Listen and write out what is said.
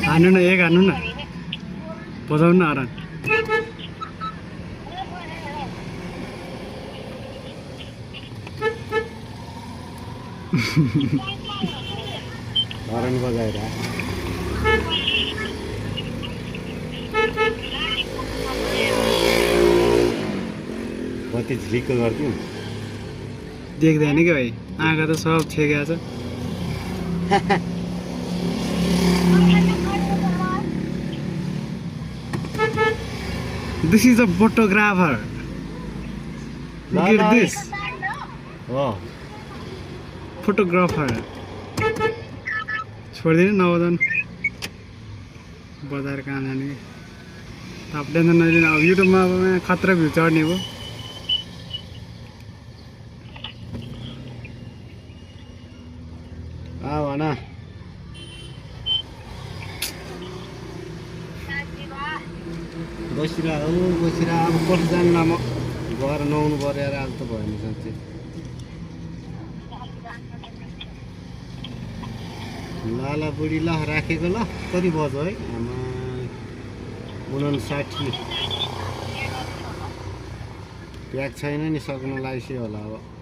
हान्नु न एक हान्नु न बजाउनु न हरन हरन बजाएर बत्ती झिलिक्क गरिदिउँ देख्दैन क्या भाइ आँखा त सब छेकेको छ This is a photographer. Look at this. हो Photographer. छोडिदिनु नवदन बजार कहाँ जाने आप टेन्सन नलिनु अब युट्युबमा अब खतरा भ्यू चढ्ने भयो भन बसिरह अब कस्तो जानु न म गएर नुहाउनु पऱ्यो यार आज त भएन साँच्चै ल बुढी ल राखेको ल कति बज्यो है आमा 59 प्याक छैन नि सक्नु लागिसक्यो होला अब